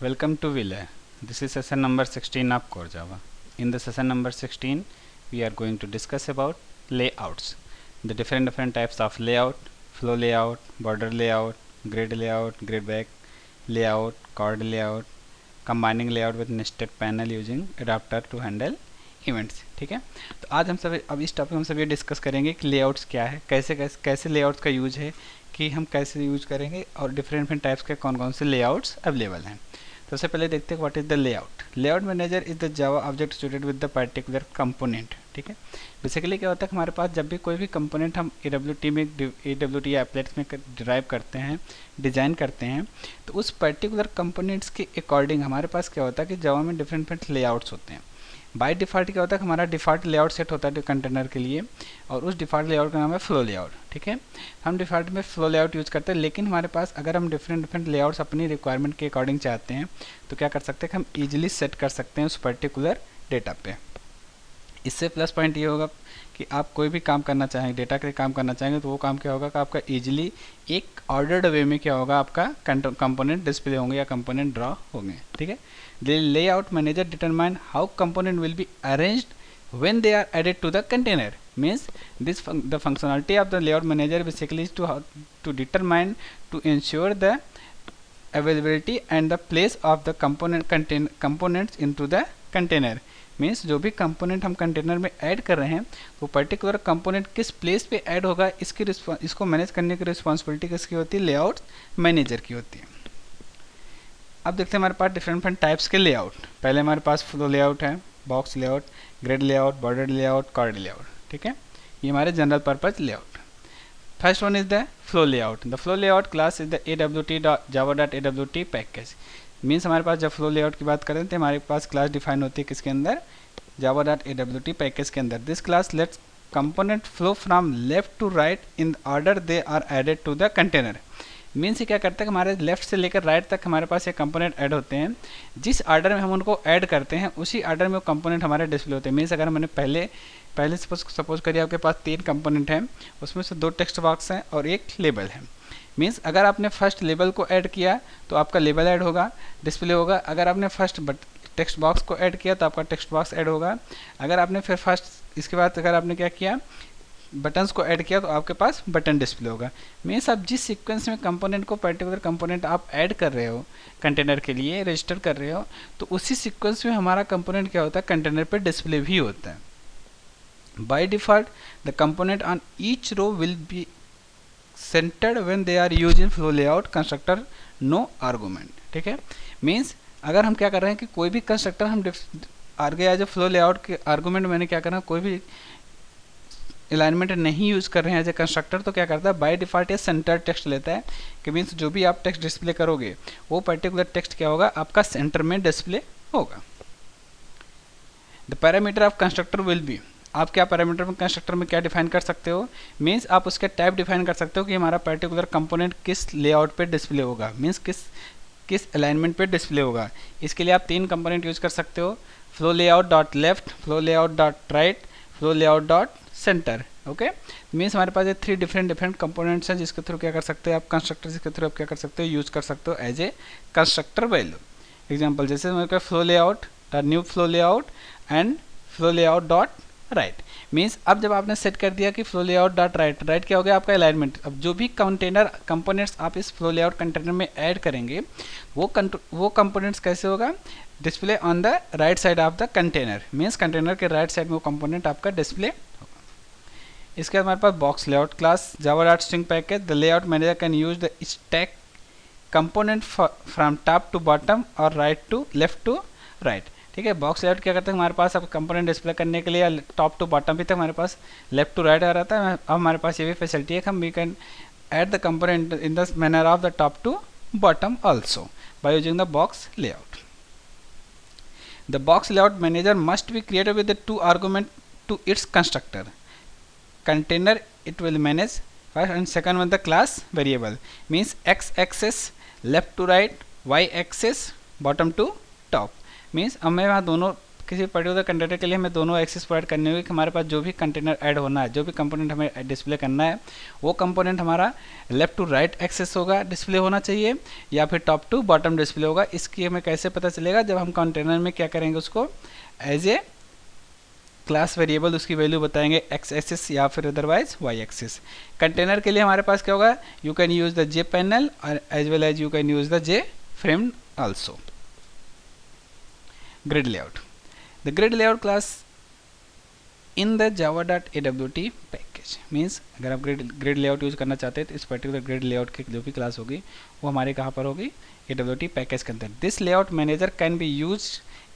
Welcome to Wheeler. This is session number 16 of Core Java. In the session number 16, we are going to discuss about layouts. The different types of layout, flow layout, border layout, grid back layout, chord layout, combining layout with nested panel using adapter to handle events. ठीक है, तो आज हम सब अब इस topic में हम सब ये डिस्कस करेंगे कि लेआउट्स क्या है, कैसे लेआउट्स का यूज है, कि हम कैसे यूज करेंगे और डिफरेंट टाइप्स के कौन कौन से लेआउट्स अवेलेबल हैं. तो सबसे पहले देखते हैं what is the layout. Layout manager is the Java object suited with the particular component. ठीक है, बेसिकली क्या होता है, हमारे पास जब भी कोई भी कंपोनेंट हम AWT एप्लेट्स में डिराइव करते हैं, डिज़ाइन करते हैं, तो उस पर्टिकुलर कंपोनेंट्स के अकॉर्डिंग हमारे पास क्या होता है कि जावा में डिफरेंट लेआउट्स होते हैं. बाय डिफ़ॉल्ट क्या होता है, हमारा डिफ़ॉल्ट लेआउट सेट होता है कंटेनर के लिए, और उस डिफ़ॉल्ट लेआउट का नाम है फ्लो लेआउट. ठीक है, हम डिफ़ॉल्ट में फ्लो लेआउट यूज़ करते हैं, लेकिन हमारे पास अगर हम डिफरेंट लेआउट्स अपनी रिक्वायरमेंट के अकॉर्डिंग चाहते हैं तो क्या कर सकते हैं, हम ईजिली सेट कर सकते हैं उस पर्टिकुलर डेटा पे. इससे प्लस पॉइंट ये होगा कि आप कोई भी काम करना चाहेंगे, डेटा के लिए काम करना चाहेंगे, तो वो काम क्या होगा कि आपका ईजिली एक ऑर्डर्ड वे में क्या होगा, आपका कंपोनेंट डिस्प्ले होंगे या कंपोनेंट ड्रॉ होंगे. ठीक है, the layout manager determine how component will be arranged when they are added to the container. Means the functionality of the layout manager basically is to determine, to ensure the availability and the place of the components into the container. Means जो भी component हम container में add कर रहे हैं वो particular component किस place पे ऐड होगा, इसको मैनेज करने की रिस्पॉन्सिबिलिटी किसकी होती है, लेआउट मैनेजर की होती है. अब देखते हैं हमारे पास डिफरेंट टाइप्स के लेआउट. पहले हमारे पास फ्लो लेआउट है, box layout, grid layout, border layout, card layout. ठीक है, ये हमारे general purpose layout. First one is the flow layout. The flow layout class is the AWT package. Means हमारे पास जब फ्लो लेआउट की बात करें तो हमारे पास क्लास डिफाइन होती है किसके अंदर, java.awt पैकेज के अंदर. This class lets component flow from left to right in order they are added to the container. Means ये क्या करता है कि हमारे लेफ्ट से लेकर राइट तक हमारे पास ये कंपोनेंट ऐड होते हैं. जिस ऑर्डर में हम उनको ऐड करते हैं उसी ऑर्डर में वो कंपोनेंट हमारे डिस्प्ले होते हैं. मीन्स अगर मैंने पहले सपोज करिए आपके पास 3 कंपोनेंट हैं, उसमें से 2 टेक्स्ट बॉक्स हैं और 1 लेबल है. मीन्स अगर आपने फर्स्ट लेबल को ऐड किया तो आपका लेबल ऐड होगा, डिस्प्ले होगा. अगर आपने फर्स्ट टेक्स्ट बॉक्स को ऐड किया तो आपका टेक्स्ट बॉक्स ऐड होगा. अगर आपने फिर फर्स्ट इसके बाद अगर आपने क्या किया, बटन्स को ऐड किया तो आपके पास बटन डिस्प्ले होगा. मीन्स आप जिस सीक्वेंस में कंपोनेंट को पर्टिकुलर कंपोनेंट आप ऐड कर रहे हो कंटेनर के लिए, रजिस्टर कर रहे हो, तो उसी सीक्वेंस में हमारा कंपोनेंट क्या होता है, कंटेनर पे डिस्प्ले भी होता है. By default the component on each row will be centred when they are used in flow layout constructor no argument. ठीक है, मीन्स अगर हम क्या कर रहे हैं कि कोई भी कंस्ट्रक्टर हम आगे एज ए फ्लो लेआउट के आर्गुमेंट मैंने क्या करना, कोई भी अलाइनमेंट नहीं यूज़ कर रहे हैं एज ए कंस्ट्रक्टर, तो क्या करता है बाय डिफ़ॉल्ट ये सेंटर टेक्स्ट लेता है कि मीन्स जो भी आप टेक्स्ट डिस्प्ले करोगे वो पर्टिकुलर टेक्स्ट क्या होगा, आपका सेंटर में डिस्प्ले होगा. The parameter of constructor will be. आप क्या पैरामीटर में कंस्ट्रक्टर में क्या डिफाइन कर सकते हो, मीन्स आप उसके टाइप डिफाइन कर सकते हो कि हमारा पर्टिकुलर कंपोनेंट किस लेआउट पे डिस्प्ले होगा, मीन्स किस अलाइनमेंट पे डिस्प्ले होगा. इसके लिए आप 3 कंपोनेंट यूज़ कर सकते हो, flow layout dot left, flow layout dot right, flow layout dot centre. Okay, means हमारे पास ये 3 डिफरेंट कंपोनेंट्स हैं जिसके थ्रू क्या कर सकते हैं आप कंस्ट्रक्टर, जिसके थ्रू आप क्या कर सकते हो, यूज़ कर सकते हो as a constructor value. Example जैसे मेरे पास flow layout dot new flow layout and flow layout dot right. Means अब जब आपने सेट कर दिया कि फ्लो लेआउट डॉट राइट क्या हो गया, आपका अलाइनमेंट. अब जो भी कंपोनेंट्स आप इस फ्लो लेआउट कंटेनर में ऐड करेंगे वो कंपोनेंट्स कैसे होगा, display on the right side of the container. Means container के राइट साइड में वो कंपोनेंट आपका डिस्प्ले होगा. इसके बाद हमारे पास box layout class java.string package. The layout manager can use the stack component from top to bottom और right to left to right. ठीक है, बॉक्स लेआउट क्या करते हैं, हमारे पास अब कंपोनेंट डिस्प्ले करने के लिए टॉप टू बॉटम भी तक हमारे पास लेफ्ट टू राइट आ रहा था. अब हमारे पास ये भी फैसिलिटी है कि हम we can add the component in the manner of the top to bottom also by using the box layout. The box layout manager must be created with the 2 argument to its constructor. Container it will manage first and second one the class variable. Means x axis left to right, y axis bottom to top. Means अब मैं वहाँ दोनों किसी particular container के लिए हमें दोनों access provide करनी होगी कि हमारे पास जो भी कंटेनर ऐड होना है, जो भी कंपोनेंट हमें डिस्प्ले करना है, वो कंपोनेंट हमारा लेफ्ट टू राइट एक्सेस होगा डिस्प्ले होना चाहिए या फिर टॉप टू बॉटम डिस्प्ले होगा। इसकी हमें कैसे पता चलेगा, जब हम कंटेनर में क्या करेंगे, उसको एज ए क्लास वेरिएबल उसकी वैल्यू बताएंगे एक्स एक्सिस या फिर अदरवाइज वाई एक्सिस। कंटेनर के लिए हमारे पास क्या होगा, you can use the J panel और as well as you can use the J frame also. Grid layout, the grid layout class in the java.awt package means अगर आप grid layout use करना चाहते हैं तो इस पर्टिकुलर ग्रिड लेआउट की जो भी क्लास होगी वो हमारे कहाँ पर होगी, awt पैकेज के अंदर। This layout manager can be use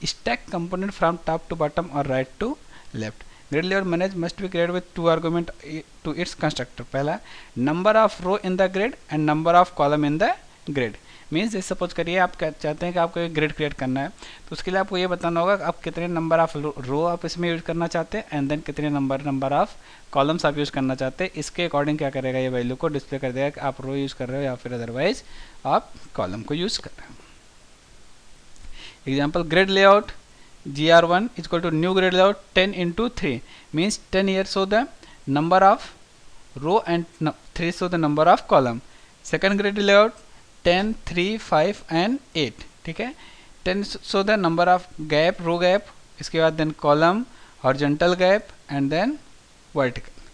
stack component from top to bottom और right to left. Grid layout manage must be created with 2 argument to its constructor. पहला number of row in the grid and number of column in the grid. Means जैसे suppose करिए आप चाहते हैं कि आपको एक ग्रिड क्रिएट करना है, तो उसके लिए आपको ये बताना होगा कि आप कितने नंबर ऑफ रो आप इसमें यूज करना चाहते हैं एंड देन कितने नंबर ऑफ कॉलम्स आप यूज करना चाहते हैं। इसके अकॉर्डिंग क्या करेगा, ये वैल्यू को डिस्प्ले कर देगा कि आप रो यूज कर रहे हो या फिर अदरवाइज आप कॉलम को यूज कर रहे हो। Example, grid layout gr1 is equal to new grid layout 10 into 3 means 10 here show the number of row and 3 show the number of column. Second grid layout 10 3 5 and 8, ठीक है। 10 show the number of gap, row gap, इसके बाद then column, horizontal gap and then vertical,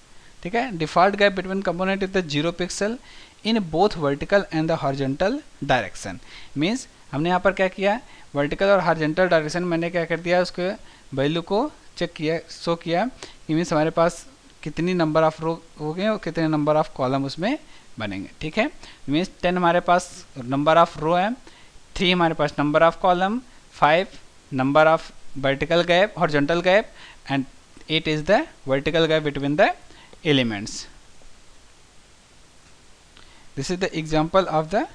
ठीक है। default gap between component is the 0 pixel in both vertical and the horizontal direction means हमने यहाँ पर क्या किया, वर्टिकल और हॉरिजॉन्टल डायरेक्शन मैंने क्या कर दिया, उसके वैल्यू को चेक किया, शो किया। मीन्स हमारे पास कितनी नंबर ऑफ रो हो गए और कितने नंबर ऑफ कॉलम उसमें बनेंगे, ठीक है। मीन्स 10 हमारे पास नंबर ऑफ रो है, 3 हमारे पास number of column, 5 number of vertical gap, horizontal gap and 8 is the vertical gap between the elements. This is the example of the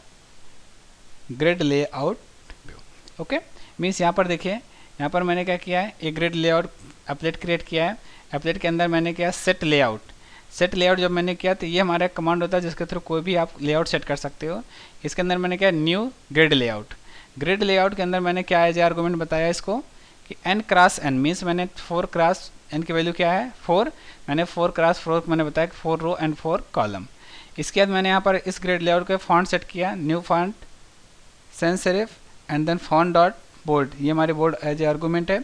grid layout view. Okay, means यहाँ पर देखिए, यहाँ पर मैंने क्या किया है, एक ग्रिड लेआउट एप्लेट क्रिएट किया है। एप्लेट के अंदर मैंने किया सेट लेआउट। सेट लेआउट जब मैंने किया तो ये हमारा एक कमांड होता है जिसके थ्रू कोई भी आप लेआउट सेट कर सकते हो। इसके अंदर मैंने किया new grid layout. Grid layout के अंदर मैंने क्या एज आर्गुमेंट बताया इसको कि n क्रॉस n मीन्स मैंने 4 क्रॉस n की वैल्यू क्या है 4, मैंने 4 क्रॉस 4 मैंने बताया कि 4 रो एंड 4 कॉलम। इसके बाद मैंने यहाँ पर इस ग्रिड लेआउट के फॉन्ट सेट किया, new font sans serif and then font dot bold, ये हमारे बोर्ड एज आर्गुमेंट है।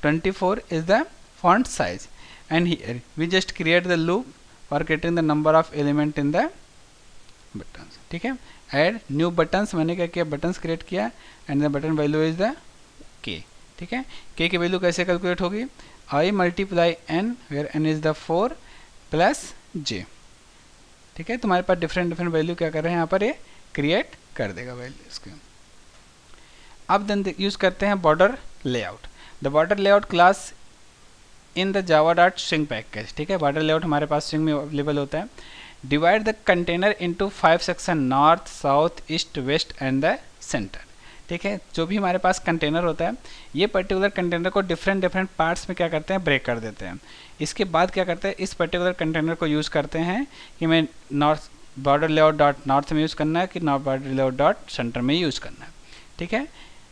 24 is the font size and here we just create the loop for getting the number of element in the buttons, ठीक है। add new buttons, मैंने क्या किया, buttons create किया and the button value is the k, ठीक है। k की value कैसे कैलकुलेट होगी, I multiply n where n is the 4 plus j, ठीक है। तुम्हारे पास डिफरेंट वैल्यू क्या कर रहे हैं यहाँ पर, ये क्रिएट कर देगा वैल्यू इसके। अब देन यूज करते हैं border layout. The border layout class in the java.swing package, ठीक है। बॉर्डर लेआउट हमारे पास स्विंग में अवेलेबल होता है। Divide the container into 5 section, north south east west and the centre, ठीक है। जो भी हमारे पास कंटेनर होता है, ये पर्टिकुलर कंटेनर को डिफरेंट पार्ट्स में क्या करते हैं, ब्रेक कर देते हैं। इसके बाद क्या करते हैं, इस पर्टिकुलर कंटेनर को यूज़ करते हैं कि मैं north border layout dot north में यूज़ करना है कि north border layout dot centre में यूज़ करना है, ठीक है।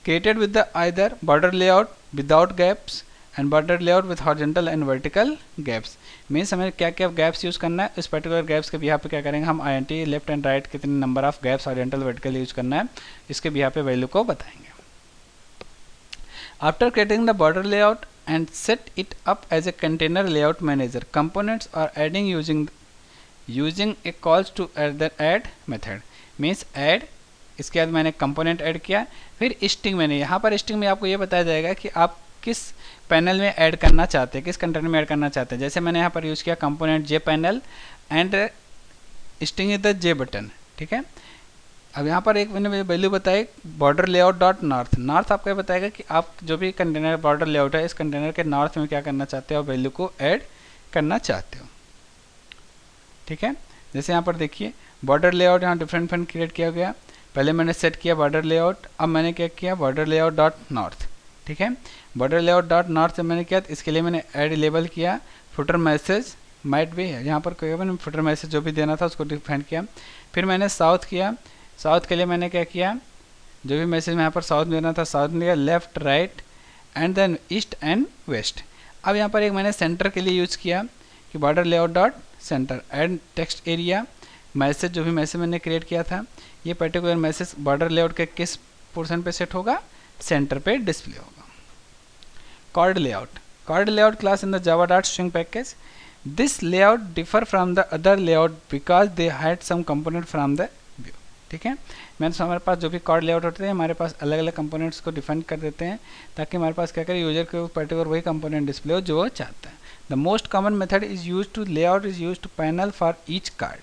Created with the either border layout without gaps and border layout with horizontal and vertical gaps, means हमें क्या क्या गैप्स यूज़ करना है, इस पर्टिकुलर गैप्स के बिहार पे क्या करेंगे हम INT लेफ्ट एंड राइट कितने number of gaps horizontal vertical use करना है, इसके बिहार पे वैल्यू को बताएंगे। After creating the border layout and set it up as a container layout manager, components are adding using a calls to add method, means add. इसके बाद मैंने कंपोनेंट ऐड किया, फिर स्ट्रिंग मैंने, यहाँ पर स्ट्रिंग में आपको ये बताया जाएगा कि आप किस पैनल में ऐड करना चाहते हैं, किस कंटेनर में ऐड करना चाहते हैं। जैसे मैंने यहाँ पर यूज़ किया component J panel and string is the J button, ठीक है। अब यहाँ पर एक मैंने वैल्यू बताई border layout dot north. North आपको ये बताएगा कि आप जो भी कंटेनर बॉर्डर लेआउट है, इस कंटेनर के नॉर्थ में क्या करना चाहते हो, वैल्यू को ऐड करना चाहते हो, ठीक है। जैसे यहाँ पर देखिए बॉर्डर लेआउट यहाँ डिफरेंट क्रिएट किया गया। पहले मैंने सेट किया बॉर्डर लेआउट, अब मैंने क्या किया बॉर्डर लेआउट डॉट नॉर्थ, ठीक है। बॉर्डर लेआउट डॉट नॉर्थ से मैंने किया, इसके लिए मैंने ऐड लेबल किया फुटर मैसेज माइट भी है, यहाँ पर कोई मैंने फुटर मैसेज जो भी देना था उसको डिफाइन किया। फिर मैंने साउथ किया, साउथ के लिए मैंने क्या किया, जो भी मैसेज मैं यहाँ पर साउथ में देना था साउथ में लिया, left right and then east and west. अब यहाँ पर एक मैंने सेंटर के लिए यूज़ किया कि border layout dot centre and text area. Message जो भी मैसेज मैंने क्रिएट किया था, ये पर्टिकुलर मैसेज बॉर्डर लेआउट के किस पोर्शन पे सेट होगा, सेंटर पे डिस्प्ले होगा। Card layout class in the Java dot string package. This layout differ from the other layout because they had some component from the view. ठीक है, मैंने तो हमारे पास जो भी कॉर्ड लेआउट होते हैं हमारे पास अलग अलग कंपोनेंट्स को डिफाइन कर देते हैं ताकि हमारे पास क्या करें, यूजर को पर्टिकुलर वही कंपोनेंट डिस्प्ले हो जो वो चाहता है। The most common method is use to layout is use to panel for each card.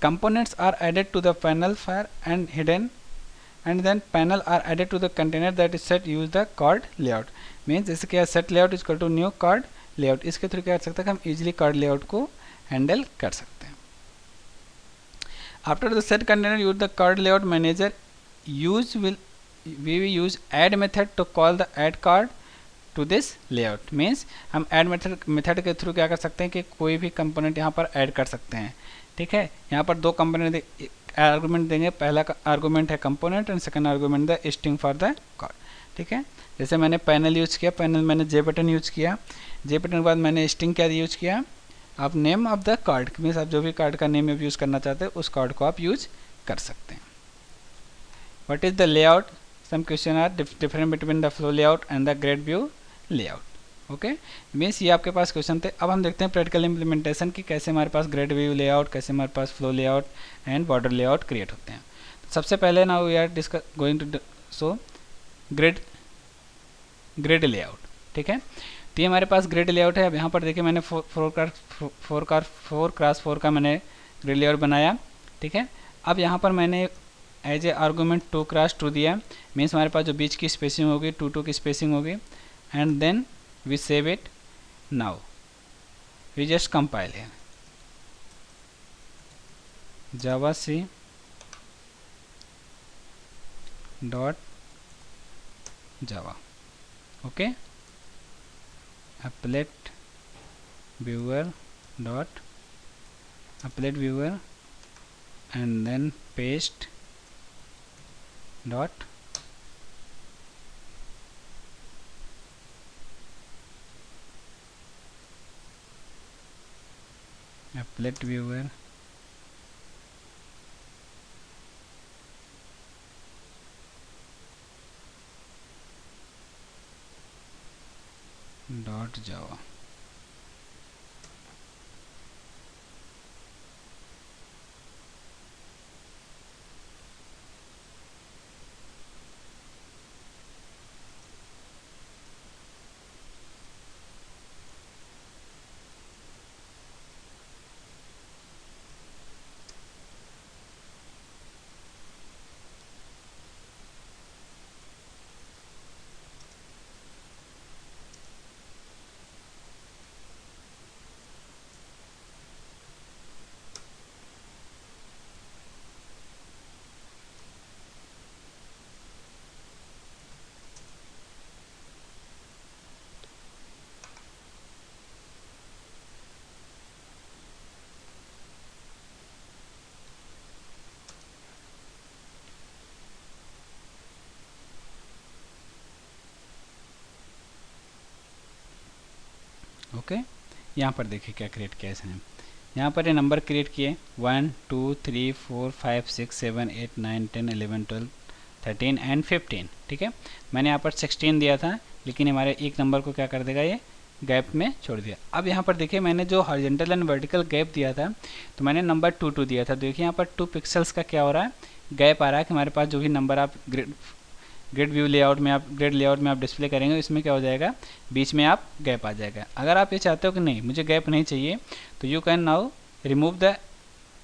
Components are added to the panel file and hidden, and then panel are added to the container that is set use the card layout। Means जैसे कि set layout is equal to new card layout, इसके through क्या कर सकते हैं हम easily card layout को handle कर सकते हैं। After the set container use the card layout manager we will use add method to call the add card to this layout। Means हम add method के थ्रू क्या कर सकते हैं कि कोई भी कंपोनेंट यहाँ पर ऐड कर सकते हैं। ठीक है, यहाँ पर दो कंपोनेंट आर्गूमेंट देंगे, पहला आर्गूमेंट है component and second argument the string for the card. ठीक है, जैसे मैंने पैनल यूज़ किया, पैनल मैंने जे बटन यूज़ किया, जे बटन के बाद मैंने स्ट्रिंग क्या यूज़ किया, आप name of the card means आप जो भी कार्ड का नेम यूज़ करना चाहते हैं उस कार्ड को आप यूज कर सकते हैं। What is the layout, some question are different between the flow layout and the grid view layout. Okay, means ये आपके पास क्वेश्चन थे। अब हम देखते हैं प्रैक्टिकल इम्प्लीमेंटेशन की कैसे हमारे पास ग्रिड व्यू लेआउट, कैसे हमारे पास flow layout and border layout create होते हैं। तो सबसे पहले ना we are going to show grid layout. ठीक है, तो ये हमारे पास ग्रिड लेआउट है। अब यहाँ पर देखिए मैंने 4x4 का मैंने ग्रिड लेआउट बनाया। ठीक है, अब यहाँ पर मैंने एज ए आर्गूमेंट 2x2 दिया, मीन्स हमारे पास जो बीच की स्पेसिंग होगी 2 की स्पेसिंग होगी, and then we save it। now we just compile here java c dot java। okay, applet viewer dot applet viewer and then paste dot applet viewer dot java। Okay, यहाँ पर देखिए क्या create किया इसने। यहाँ पर ये नंबर क्रिएट किए 1 2 3 4 5 6 7 8 9 10 11 12 13 एंड 15। ठीक है, मैंने यहाँ पर 16 दिया था लेकिन हमारे एक नंबर को क्या कर देगा, ये गैप में छोड़ दिया। अब यहाँ पर देखिए मैंने जो हॉरिजॉन्टल एंड वर्टिकल गैप दिया था तो मैंने नंबर 2 दिया था। देखिए यहाँ पर 2 पिक्सल्स का क्या हो रहा है, गैप आ रहा है कि हमारे पास जो भी नंबर आप ग्रिड लेआउट में आप डिस्प्ले करेंगे इसमें क्या हो जाएगा, बीच में आप गैप आ जाएगा। अगर आप ये चाहते हो कि नहीं मुझे गैप नहीं चाहिए तो you can now remove the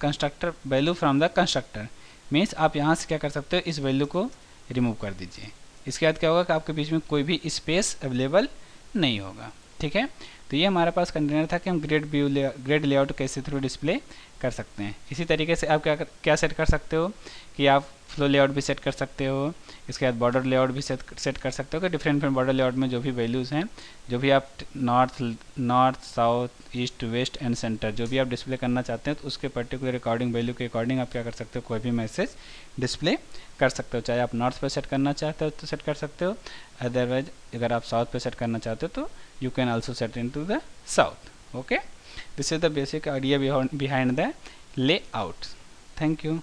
constructor value from the constructor. Means आप यहाँ से क्या कर सकते हो, इस वैल्यू को रिमूव कर दीजिए। इसके बाद क्या होगा कि आपके बीच में कोई भी स्पेस अवेलेबल नहीं होगा। ठीक है, तो ये हमारे पास कंटेनर था कि हम ग्रिड लेआउट कैसे थ्रू डिस्प्ले कर सकते हैं। इसी तरीके से आप क्या सेट कर सकते हो कि आप फ्लो लेआउट भी सेट कर सकते हो, इसके बाद बॉर्डर लेआउट भी सेट कर सकते हो कि डिफरेंट बॉर्डर लेआउट में जो भी वैल्यूज़ हैं, जो भी आप north south east west and centre जो भी आप डिस्प्ले करना चाहते हैं तो उसके पर्टिकुलर अकॉर्डिंग वैल्यू के अकॉर्डिंग आप क्या कर सकते हो, कोई भी मैसेज डिस्प्ले कर सकते हो। चाहे आप नॉर्थ पे सेट करना चाहते हो तो सेट कर सकते हो, अदरवाइज अगर आप साउथ पे सेट करना चाहते हो तो you can also set in to the south. Okay, this is the basic idea behind the layout. Thank you.